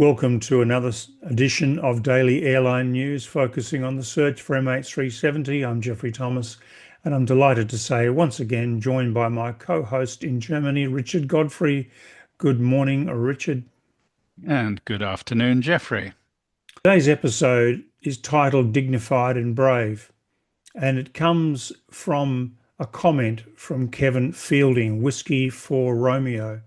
Welcome to another edition of Daily Airline News focusing on the search for MH370. I'm Jeffrey Thomas, and I'm delighted to say once again joined by my co-host in Germany, Richard Godfrey. Good morning, Richard. And good afternoon, Jeffrey. Today's episode is titled Dignified and Brave, and it comes from a comment from Kevin Fielding, Whiskey for Romeo.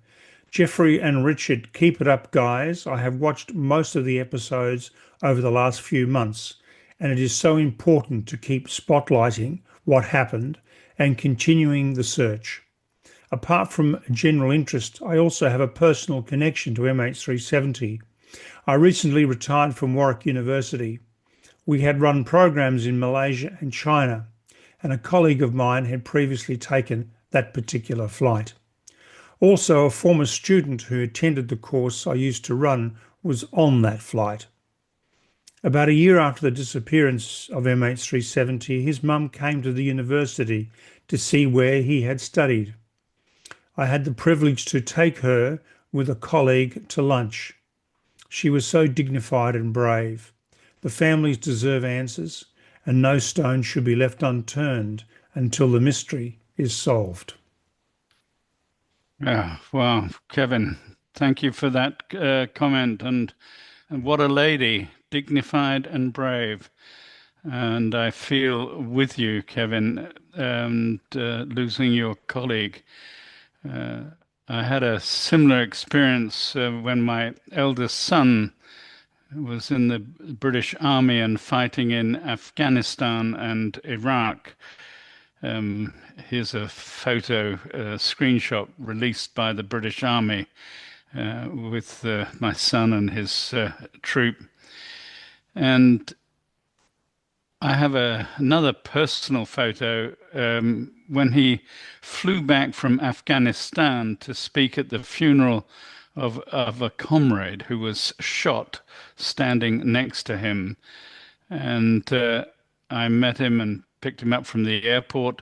Jeffrey and Richard, keep it up, guys. I have watched most of the episodes over the last few months, and it is so important to keep spotlighting what happened and continuing the search. Apart from general interest, I also have a personal connection to MH370. I recently retired from Warwick University. We had run programs in Malaysia and China, and a colleague of mine had previously taken that particular flight. Also, a former student who attended the course I used to run was on that flight. About a year after the disappearance of MH370, his mum came to the university to see where he had studied. I had the privilege to take her with a colleague to lunch. She was so dignified and brave. The families deserve answers, and no stone should be left unturned until the mystery is solved. Well, Kevin, thank you for that comment. And what a lady, dignified and brave. And I feel with you, Kevin, and losing your colleague. I had a similar experience when my eldest son was in the British Army and fighting in Afghanistan and Iraq. Here's a photo, screenshot released by the British Army with my son and his troop. And I have another personal photo when he flew back from Afghanistan to speak at the funeral of a comrade who was shot standing next to him. And I met him and picked him up from the airport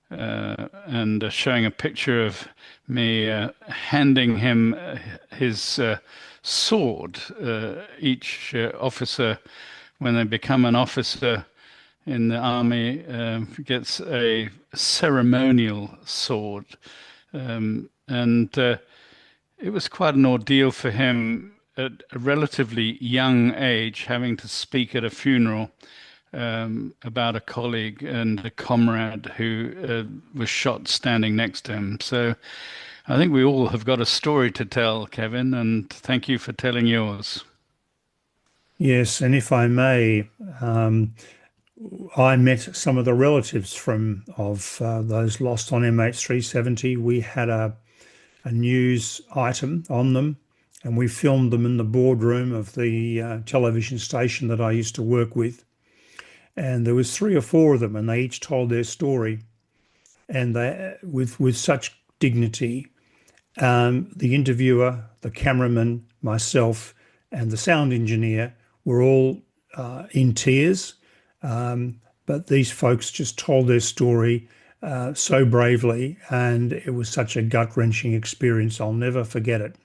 and showing a picture of me handing him his sword. Each officer, when they become an officer in the army, gets a ceremonial sword. And it was quite an ordeal for him at a relatively young age, having to speak at a funeral about a colleague and a comrade who was shot standing next to him. So I think we all have got a story to tell, Kevin, and thank you for telling yours. Yes, and if I may, I met some of the relatives of those lost on MH370. We had a news item on them, and we filmed them in the boardroom of the television station that I used to work with. And there was three or four of them, and they each told their story, and they with such dignity. The interviewer, the cameraman, myself, and the sound engineer were all in tears. But these folks just told their story so bravely, and it was such a gut-wrenching experience. I'll never forget it.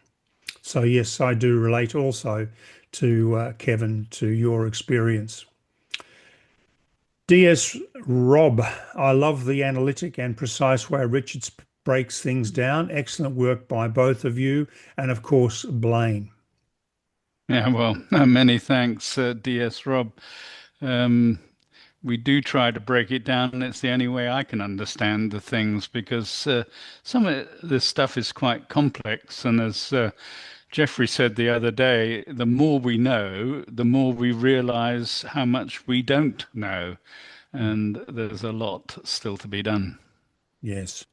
So yes, I do relate also to Kevin, to your experience. DS Rob, I love the analytic and precise way Richard breaks things down. Excellent work by both of you, and of course, Blaine. Yeah, well, many thanks, DS Rob. We do try to break it down, and it's the only way I can understand the things because some of this stuff is quite complex. And as Jeffrey said the other day, the more we know, the more we realize how much we don't know. And there's a lot still to be done. Yes.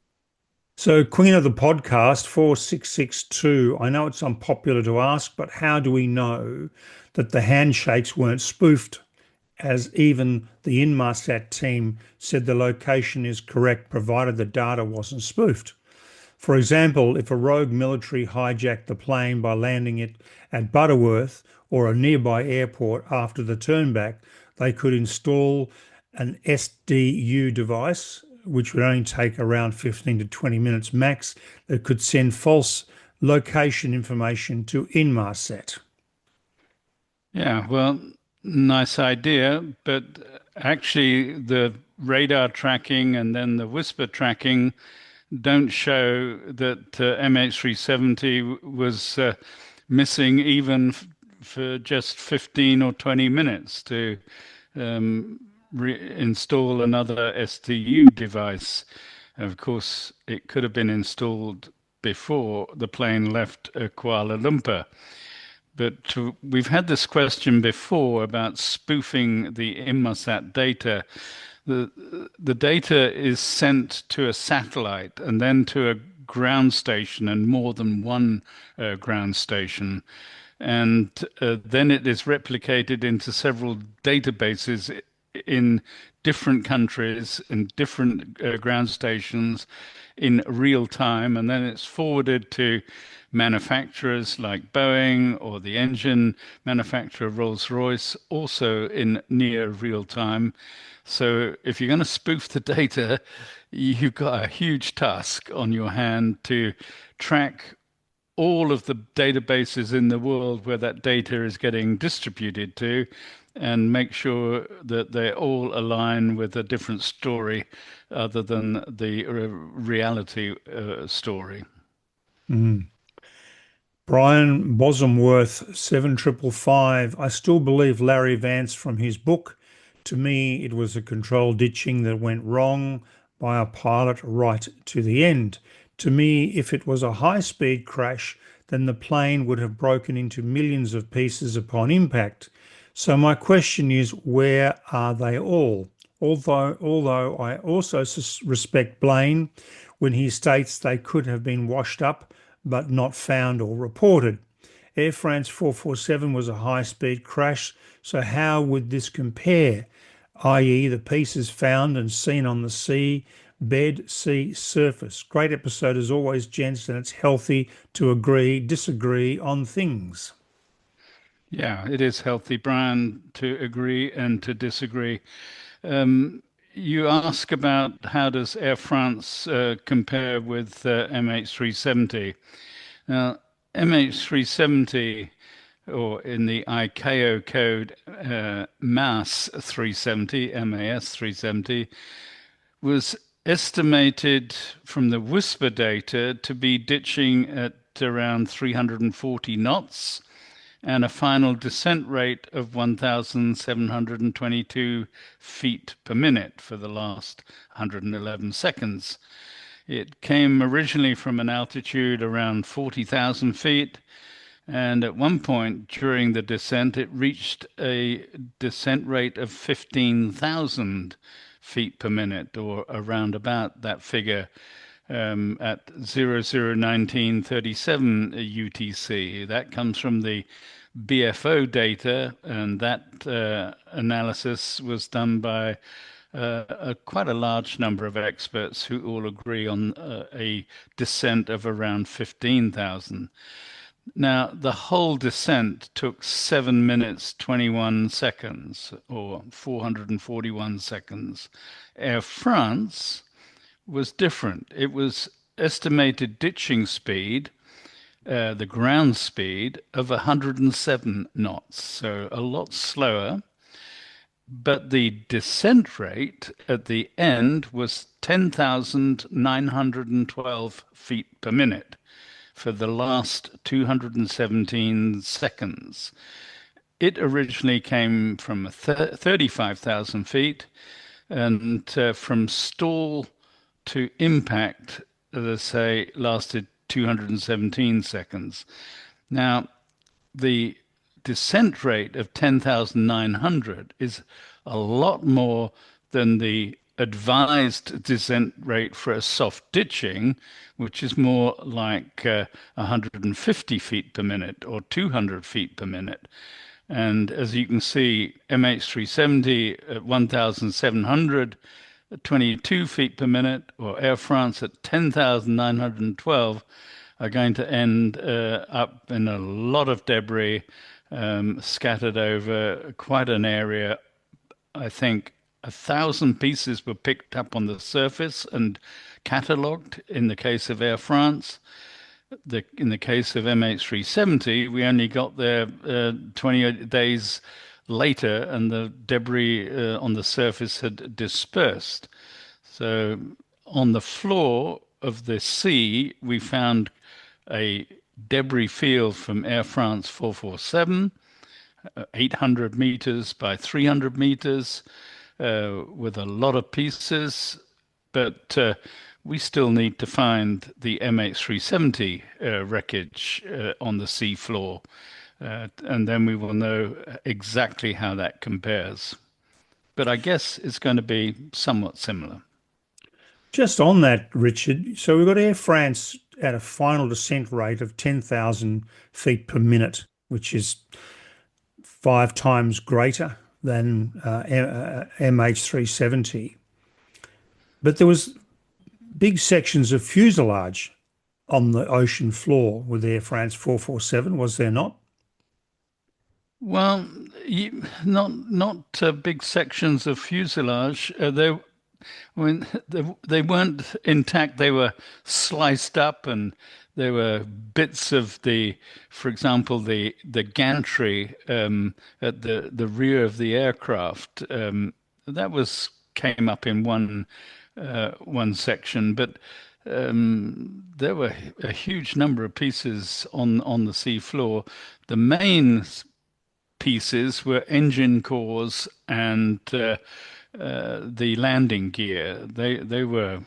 So, Queen of the Podcast 4662, I know it's unpopular to ask, but how do we know that the handshakes weren't spoofed? As even the Inmarsat team said the location is correct provided the data wasn't spoofed. For example, if a rogue military hijacked the plane by landing it at Butterworth or a nearby airport after the turnback, they could install an SDU device, which would only take around 15 to 20 minutes max, that could send false location information to Inmarsat. Yeah, well, nice idea, but actually the radar tracking and then the whisper tracking don't show that MH370 was missing even for just 15 or 20 minutes to install another STU device. Of course, it could have been installed before the plane left Kuala Lumpur. But we've had this question before about spoofing the Inmarsat data. The data is sent to a satellite and then to a ground station and more than one ground station. And then it is replicated into several databases in different countries and different ground stations in real time, and then it's forwarded to manufacturers like Boeing or the engine manufacturer Rolls-Royce, also in near real time. So if you're going to spoof the data, you've got a huge task on your hand to track all of the databases in the world where that data is getting distributed to and make sure that they all align with a different story other than the reality story. Mm. Brian Bosomworth 7555. I still believe Larry Vance from his book. To me, it was a control ditching that went wrong by a pilot right to the end. To me, if it was a high speed crash, then the plane would have broken into millions of pieces upon impact. So my question is, where are they all? Although I also respect Blaine when he states they could have been washed up but not found or reported. Air France 447 was a high speed crash, so how would this compare? I.e., the pieces found and seen on the sea, bed, sea, surface. Great episode as always, gents, and it's healthy to agree, disagree on things. Yeah, it is healthy, Brian, to agree and to disagree. Um, you ask about how does Air France compare with MH370. Now, MH370, or in the ICAO code, MAS 370, MAS 370, was estimated from the whisper data to be ditching at around 340 knots and a final descent rate of 1,722 feet per minute for the last 111 seconds. It came originally from an altitude around 40,000 feet, and at one point during the descent, it reached a descent rate of 15,000 feet per minute, or around about that figure, at 001937 UTC. That comes from the BFO data, and that analysis was done by quite a large number of experts who all agree on a descent of around 15,000. Now, the whole descent took 7 minutes 21 seconds, or 441 seconds. Air France was different. It was estimated ditching speed, the ground speed, of 107 knots, so a lot slower. But the descent rate at the end was 10,912 feet per minute for the last 217 seconds. It originally came from 35,000 feet, and from stall to impact, let's say, lasted 217 seconds. Now, the descent rate of 10,900 is a lot more than the advised descent rate for a soft ditching, which is more like 150 feet per minute or 200 feet per minute. And as you can see, MH370 at 1,722 feet per minute, or Air France at 10,912, are going to end up in a lot of debris scattered over quite an area. I think 1,000 pieces were picked up on the surface and catalogued in the case of Air France. In the case of MH370, we only got there 28 days later, and the debris on the surface had dispersed. So on the floor of the sea, we found a debris field from Air France 447, 800 meters by 300 meters, with a lot of pieces, but we still need to find the MH370 wreckage on the sea floor, and then we will know exactly how that compares. But I guess it's going to be somewhat similar. Just on that, Richard, so we've got Air France at a final descent rate of 10,000 feet per minute, which is 5 times greater than MH370. But there was big sections of fuselage on the ocean floor with Air France 447, was there not? Well, not big sections of fuselage. I mean, they weren't intact. They were sliced up, and there were bits of for example, the gantry at the rear of the aircraft. That was came up in one section, but there were a huge number of pieces on the sea floor. The main pieces were engine cores and the landing gear. They were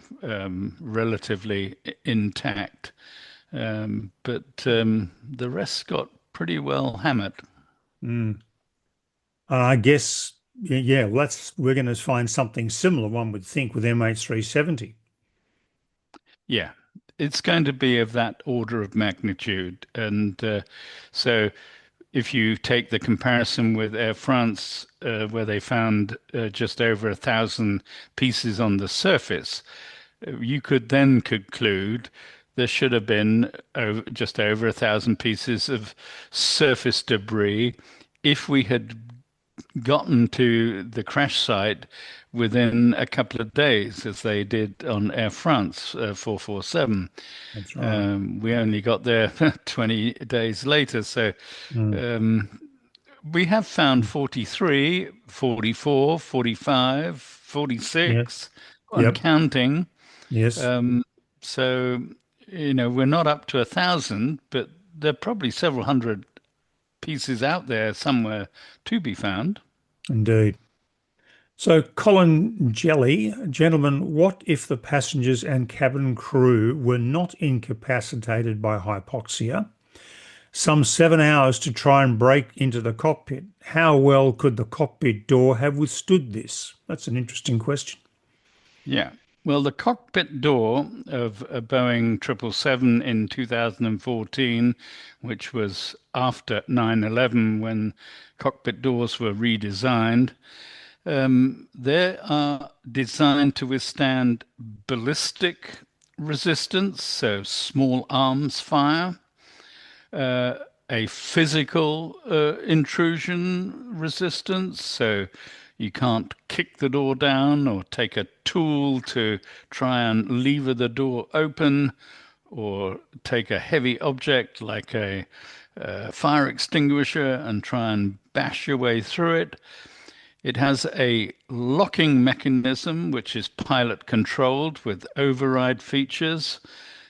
relatively intact, but the rest got pretty well hammered. Mm. I guess, yeah, well, we're going to find something similar, one would think, with MH370. Yeah, it's going to be of that order of magnitude, and so if you take the comparison with Air France, where they found just over 1,000 pieces on the surface, you could then conclude there should have been just over 1,000 pieces of surface debris if we had gotten to the crash site within a couple of days, as they did on Air France 447. That's right. We only got there 20 days later. So Mm. um, we have found 43, 44, 45, Yeah. 46, and Yep. counting. Yes. Um, so, we're not up to 1,000, but there are probably several hundred pieces out there somewhere to be found. Indeed. So, Colin Jelly, gentlemen, what if the passengers and cabin crew were not incapacitated by hypoxia? Some 7 hours to try and break into the cockpit. How well could the cockpit door have withstood this? That's an interesting question. Yeah. Well, the cockpit door of a Boeing 777 in 2014, which was after 9/11 when cockpit doors were redesigned, they are designed to withstand ballistic resistance, so small arms fire, uh, a physical intrusion resistance, so you can't kick the door down or take a tool to try and lever the door open, or take a heavy object like a fire extinguisher and try and bash your way through it. It has a locking mechanism which is pilot controlled with override features.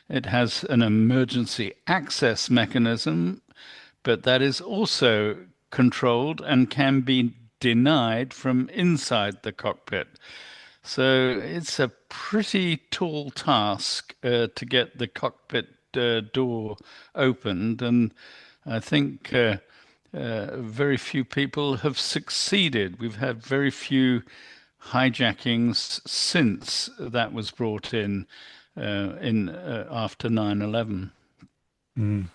It has an emergency access mechanism, but that is also controlled and can be denied from inside the cockpit. So it's a pretty tall task to get the cockpit door opened, and I think very few people have succeeded. We've had very few hijackings since that was brought in after 9/11. Mm.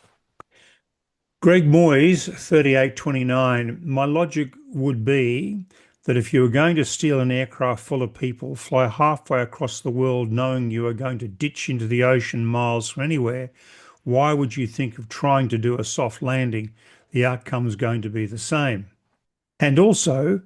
Greg Moyes, 3829. My logic would be that if you were going to steal an aircraft full of people, fly halfway across the world knowing you are going to ditch into the ocean miles from anywhere, why would you think of trying to do a soft landing? The outcome is going to be the same. And also,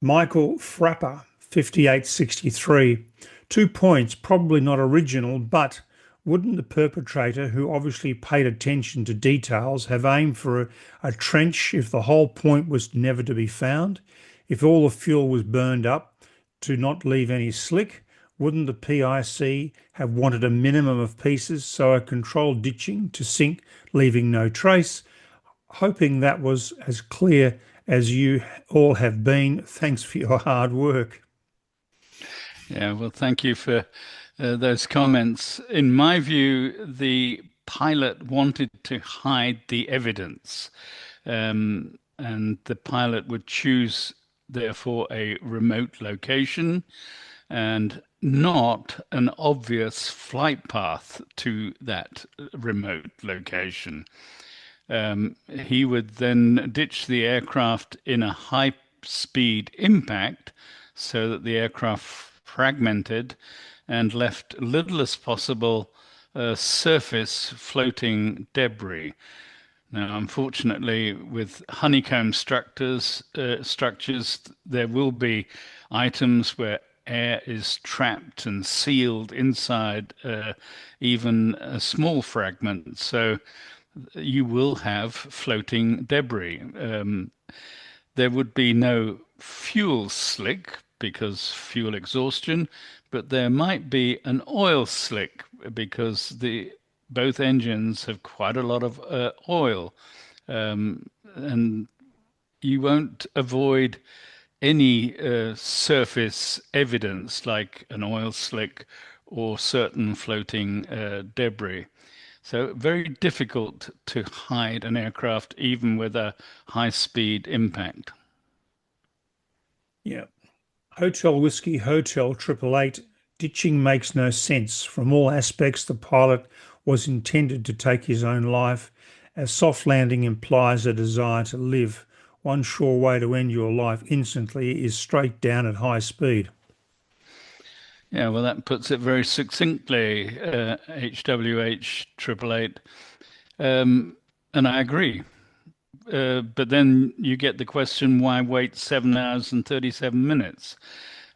Michael Frapper, 5863. 2 points, probably not original, but Wouldn't the perpetrator, who obviously paid attention to details, have aimed for a trench if the whole point was never to be found? If all the fuel was burned up to not leave any slick, wouldn't the PIC have wanted a minimum of pieces, so a controlled ditching to sink, leaving no trace? Hoping that was as clear as you all have been. Thanks for your hard work. Yeah, well, thank you for those comments. In my view, the pilot wanted to hide the evidence, and the pilot would choose, therefore, a remote location and not an obvious flight path to that remote location. He would then ditch the aircraft in a high speed impact so that the aircraft fragmented and left little as possible surface floating debris. Now, unfortunately, with honeycomb structures, there will be items where air is trapped and sealed inside even a small fragment. So you will have floating debris. There would be no fuel slick because fuel exhaustion, but there might be an oil slick because the both engines have quite a lot of oil, and you won't avoid any surface evidence like an oil slick or certain floating debris. So very difficult to hide an aircraft even with a high speed impact. Yeah. Hotel Whiskey Hotel 888. Ditching makes no sense. From all aspects, the pilot was intended to take his own life, as soft landing implies a desire to live. One sure way to end your life instantly is straight down at high speed. Yeah, well, that puts it very succinctly, HWH 888. And I agree. But then you get the question, why wait 7 hours and 37 minutes?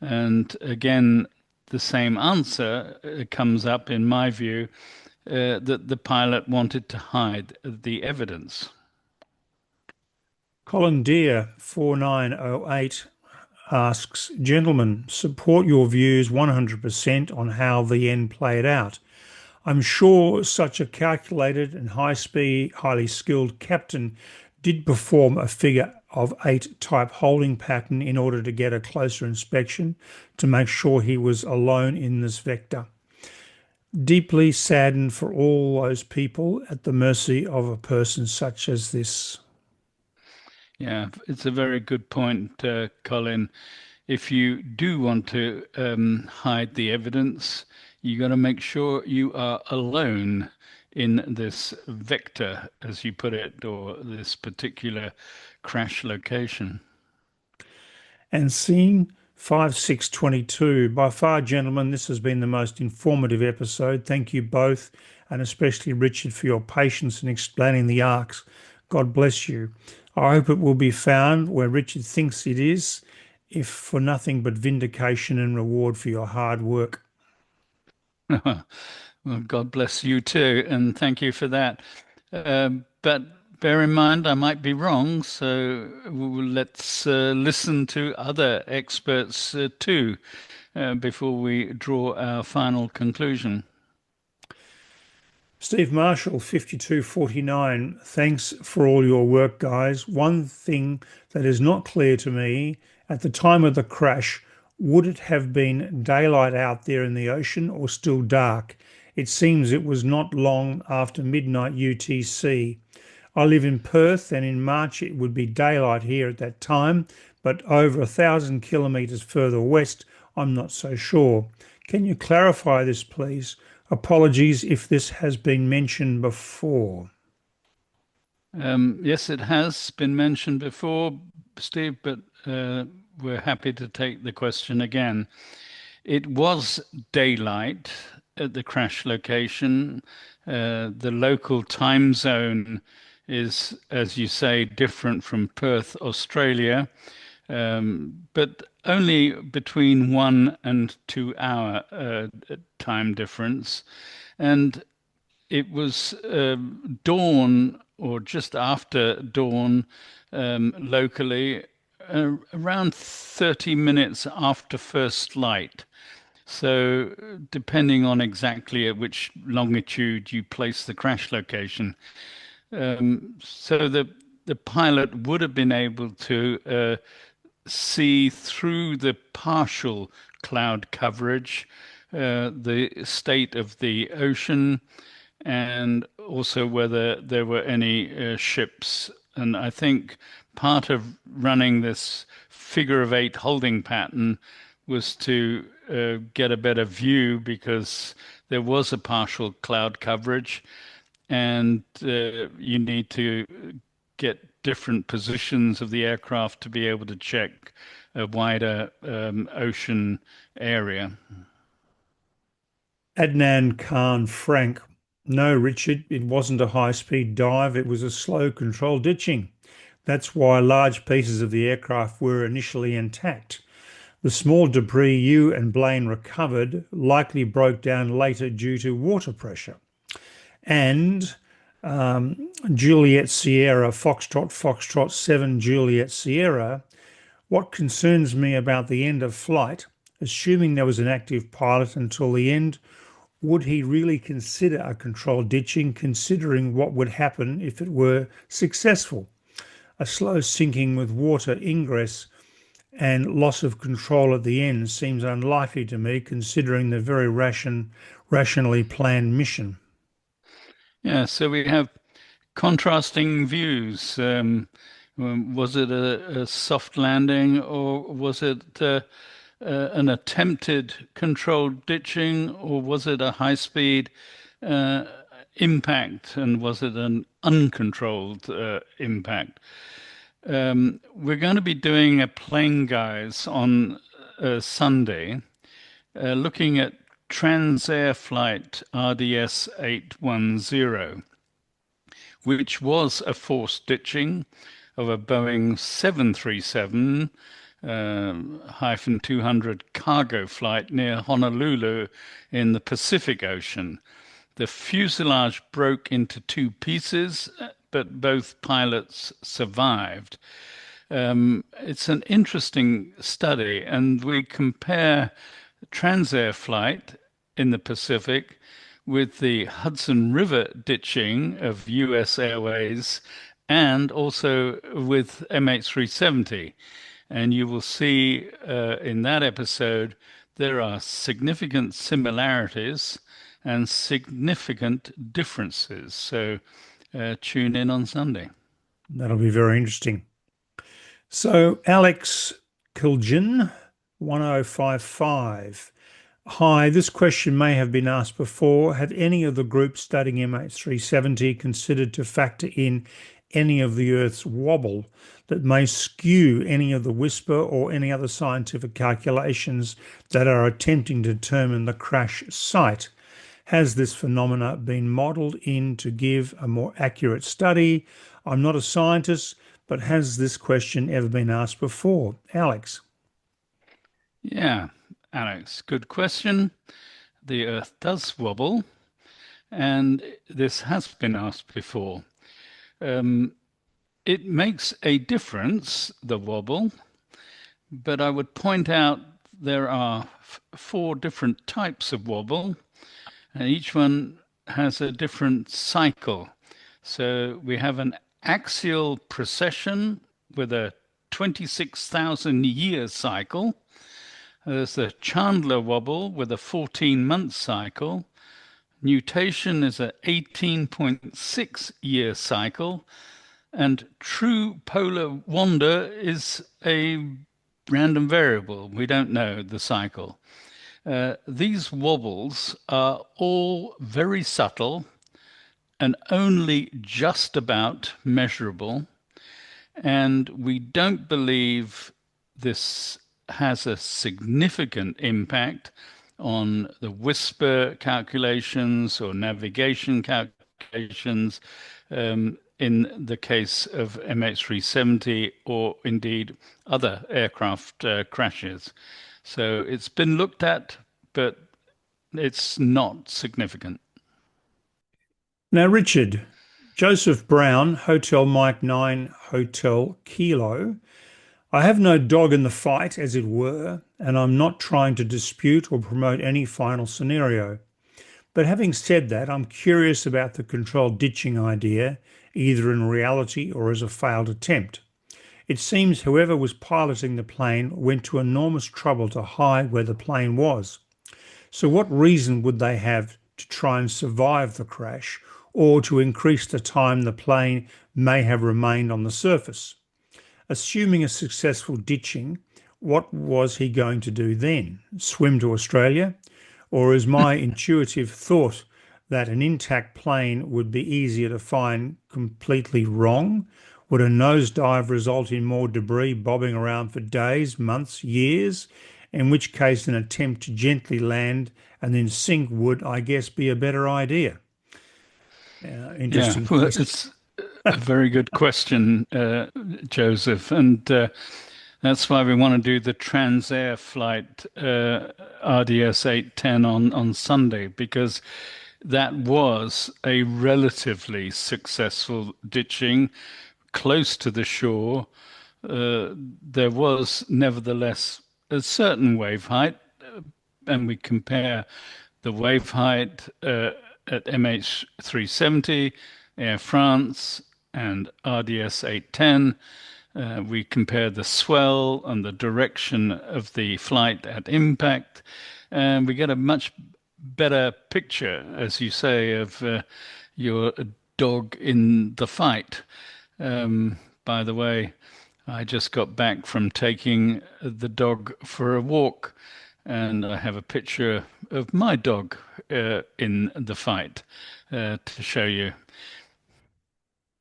And again, the same answer comes up, in my view, that the pilot wanted to hide the evidence. Colin Deere 4908 asks, Gentlemen, support your views 100% on how the end played out. I'm sure such a calculated and high speed, highly skilled captain did perform a figure of 8 type holding pattern in order to get a closer inspection to make sure he was alone in this vector. Deeply saddened for all those people at the mercy of a person such as this. Yeah, it's a very good point, Colin. If you do want to hide the evidence, you got to make sure you are alone in this vector, as you put it, or this particular crash location. And scene 5622. By far, gentlemen, this has been the most informative episode. Thank you both, and especially Richard, for your patience in explaining the arcs. God bless you. I hope it will be found where Richard thinks it is, if for nothing but vindication and reward for your hard work. Well, God bless you too, and thank you for that. But bear in mind, I might be wrong, so let's listen to other experts too before we draw our final conclusion. Steve Marshall, 5249. Thanks for all your work, guys. One thing that is not clear to me, at the time of the crash, would it have been daylight out there in the ocean or still dark? It seems it was not long after midnight UTC. I live in Perth, and in March it would be daylight here at that time, but over 1,000 kilometres further west, I'm not so sure. Can you clarify this, please? Apologies if this has been mentioned before. Yes, it has been mentioned before, Steve, but we're happy to take the question again. It was daylight at the crash location. The local time zone is, as you say, different from Perth, Australia, but only between 1 and 2 hour time difference. And it was dawn or just after dawn locally, around 30 minutes after first light. So, depending on exactly at which longitude you place the crash location, so the pilot would have been able to see through the partial cloud coverage, the state of the ocean, and also whether there were any ships. And I think part of running this figure of eight holding pattern was to get a better view because there was a partial cloud coverage, and you need to get different positions of the aircraft to be able to check a wider ocean area. Adnan Khan Frank. No, Richard, it wasn't a high-speed dive. It was a slow control ditching. That's why large pieces of the aircraft were initially intact. The small debris you and Blaine recovered likely broke down later due to water pressure. And Juliet Sierra, Foxtrot, Foxtrot 7, Juliet Sierra. What concerns me about the end of flight, assuming there was an active pilot until the end, would he really consider a controlled ditching, considering what would happen if it were successful? A slow sinking with water ingress and loss of control at the end seems unlikely to me, considering the very rationally planned mission. Yeah, so we have contrasting views. Was it a soft landing or was it an attempted controlled ditching or was it a high speed uh, impact and was it an uncontrolled impact? We're going to be doing a plane guys on Sunday, looking at Transair flight RDS 810, which was a forced ditching of a Boeing 737 hyphen 200 cargo flight near Honolulu in the Pacific Ocean. The fuselage broke into two pieces, but both pilots survived. It's an interesting study, and we compare Transair flight in the Pacific with the Hudson River ditching of US Airways and also with MH370. And you will see in that episode there are significant similarities and significant differences. So tune in on Sunday. That'll be very interesting. So, Alex Kilgin, 1055. Hi, this question may have been asked before. Have any of the groups studying MH370 considered to factor in any of the Earth's wobble that may skew any of the WSPR or any other scientific calculations that are attempting to determine the crash site? Has this phenomena been modelled in to give a more accurate study? I'm not a scientist, but has this question ever been asked before? Alex. Yeah, Alex, good question. The Earth does wobble, and this has been asked before. It makes a difference, the wobble, but I would point out there are four different types of wobble, and each one has a different cycle. So we have an axial precession with a 26,000 year cycle. There's the Chandler wobble with a 14-month cycle. Nutation is a 18.6 year cycle. And true polar wander is a random variable. We don't know the cycle. These wobbles are all very subtle and only just about measurable. And we don't believe this has a significant impact on the WSPR calculations or navigation calculations in the case of MH370 or indeed other aircraft crashes. So it's been looked at, but it's not significant. Now, Richard, Joseph Brown, Hotel Mike 9, Hotel Kilo. I have no dog in the fight, as it were, and I'm not trying to dispute or promote any final scenario. But having said that, I'm curious about the controlled ditching idea, either in reality or as a failed attempt. It seems whoever was piloting the plane went to enormous trouble to hide where the plane was. So, what reason would they have to try and survive the crash or to increase the time the plane may have remained on the surface? Assuming a successful ditching, what was he going to do then? Swim to Australia? Or is my intuitive thought that an intact plane would be easier to find completely wrong? Would a nosedive result in more debris bobbing around for days, months, years? In which case, an attempt to gently land and then sink would, I guess, be a better idea. Yeah, Interesting well, question. it's a very good question, Joseph, and that's why we want to do the Transair flight RDS 810 on Sunday because that was a relatively successful ditching close to the shore. There was nevertheless a certain wave height, and we compare the wave height at MH370, Air France, and RDS 810. We compare the swell and the direction of the flight at impact, and we get a much better picture, as you say, of your dog in the fight. By the way, I just got back from taking the dog for a walk, and I have a picture of my dog in the fight to show you.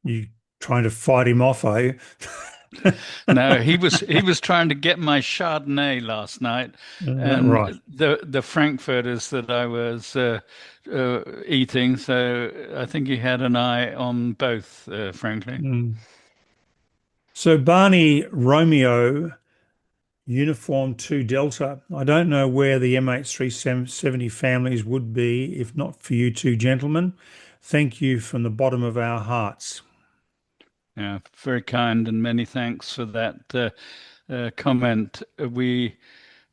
You trying to fight him off, are you? No, he was trying to get my Chardonnay last night, and Right. the Frankfurters that I was eating. So I think he had an eye on both, frankly. Mm. So Barney Romeo Uniform 2 Delta. I don't know where the MH370 families would be if not for you two gentlemen. Thank you from the bottom of our hearts. Yeah, very kind, and many thanks for that comment. We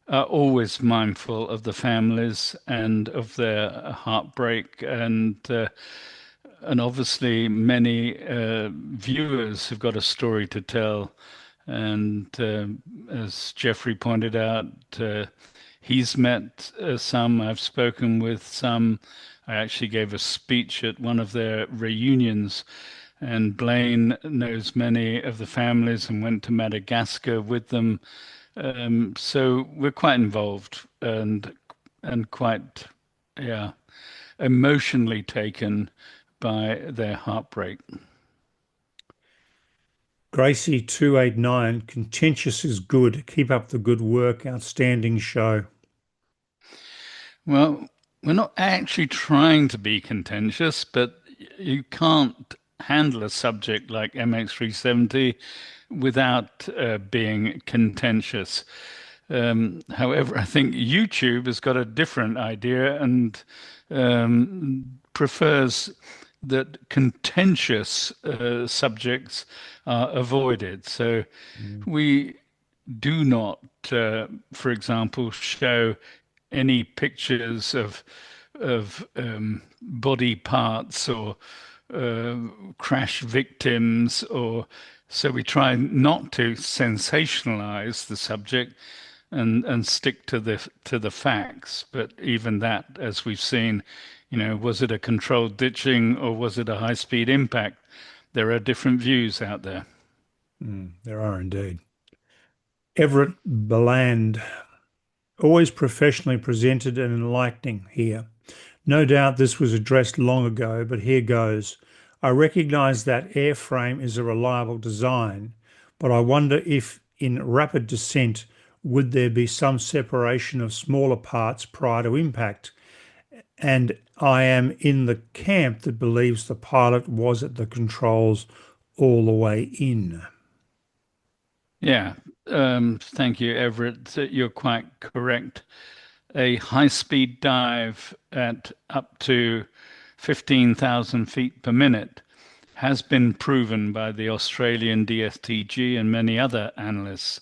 are always mindful of the families and of their heartbreak, and obviously many viewers have got a story to tell. And as Jeffrey pointed out, he's met some. I've spoken with some. I actually gave a speech at one of their reunions, and Blaine knows many of the families and went to Madagascar with them. So we're quite involved and quite, yeah, emotionally taken by their heartbreak. Gracie 289, contentious is good. Keep up the good work. Outstanding show. Well, we're not actually trying to be contentious, but you can't handle a subject like MX370 without being contentious. However, I think YouTube has got a different idea and prefers that contentious subjects are avoided. So Mm. we do not, for example, show any pictures of body parts or uh, crash victims, or so we try not to sensationalize the subject and stick to the facts. But even that, as we've seen, was it a controlled ditching or was it a high-speed impact? There are different views out there. There are indeed. Everett Beland, always professionally presented and enlightening here. No doubt this was addressed long ago, but here goes. I recognise that Airframe is a reliable design, but I wonder if in rapid descent would there be some separation of smaller parts prior to impact? And I am in the camp that believes the pilot was at the controls all the way in. Yeah, thank you, Everett. You're quite correct. A high-speed dive at up to 15,000 feet per minute has been proven by the Australian DSTG and many other analysts.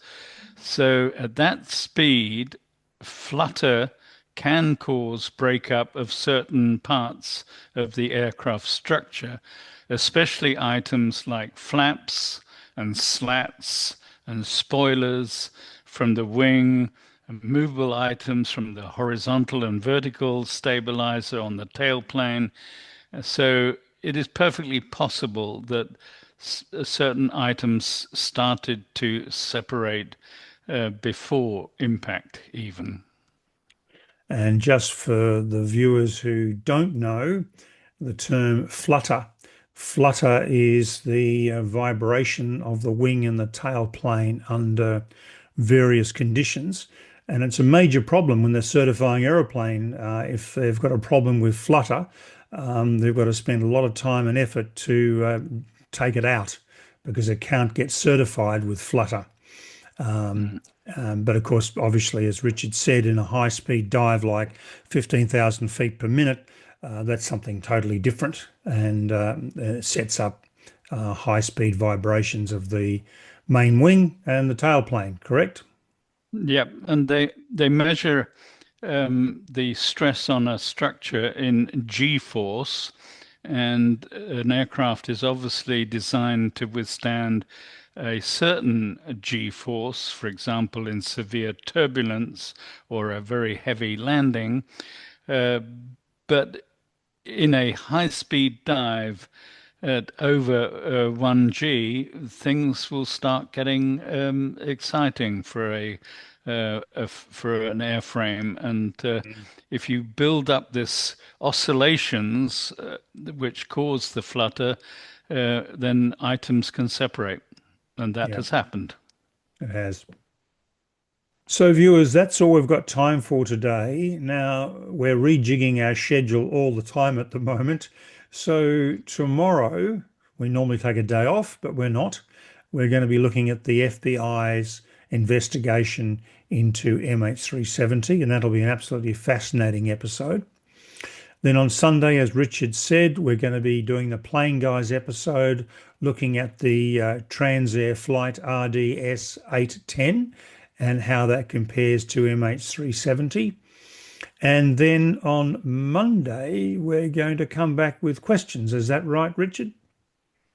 So at that speed, flutter can cause breakup of certain parts of the aircraft structure, especially items like flaps and slats and spoilers from the wing, and movable items from the horizontal and vertical stabilizer on the tailplane. So it is perfectly possible that certain items started to separate before impact, even. And just for the viewers who don't know, the term flutter. Flutter is the vibration of the wing and the tailplane under various conditions. And it's a major problem when they're certifying aeroplane. If they've got a problem with flutter, they've got to spend a lot of time and effort to take it out because it can't get certified with flutter. Mm. But of course, obviously, as Richard said, in a high-speed dive like 15,000 feet per minute, that's something totally different and sets up high-speed vibrations of the main wing and the tailplane, correct? Yep, and they measure the stress on a structure in G force, and an aircraft is obviously designed to withstand a certain G force, for example, in severe turbulence or a very heavy landing. Uh, but in a high speed dive at over 1G, things will start getting exciting for for an airframe. And if you build up this oscillations which cause the flutter, then items can separate, and that Yeah, has happened. it has. So, viewers, that's all we've got time for today. Now, we're rejigging our schedule all the time at the moment. So, tomorrow, we normally take a day off, but we're not. We're going to be looking at the FBI's investigation into MH370, and that'll be an absolutely fascinating episode. Then on Sunday, as Richard said, we're going to be doing the Plane Guys episode, looking at the Transair flight RDS 810 and how that compares to MH370. And then on Monday, we're going to come back with questions. Is that right, Richard?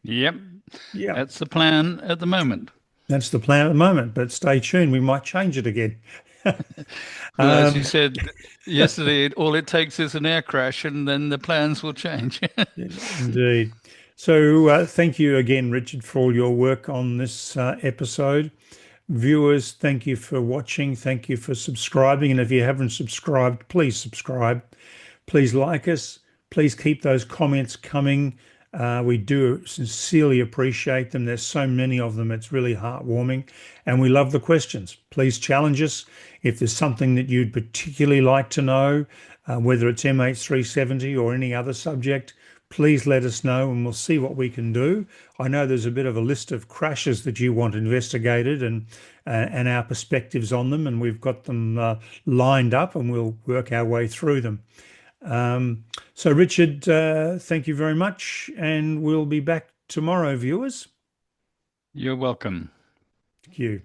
Yep, Yeah, that's the plan at the moment. that's the plan at the moment, but stay tuned. We might change it again. Well, as you Um, said yesterday, all it takes is an air crash, and then the plans will change. Indeed. So, thank you again, Richard, for all your work on this episode. Viewers, thank you for watching. Thank you for subscribing. And if you haven't subscribed, please subscribe. Please like us. Please keep those comments coming. We do sincerely appreciate them. There's so many of them. It's really heartwarming. And we love the questions. Please challenge us. If there's something that you'd particularly like to know, whether it's MH370 or any other subject, please let us know and we'll see what we can do. I know there's a bit of a list of crashes that you want investigated and our perspectives on them, and we've got them lined up and we'll work our way through them. So Richard, thank you very much, and we'll be back tomorrow, viewers. You're welcome. Thank you.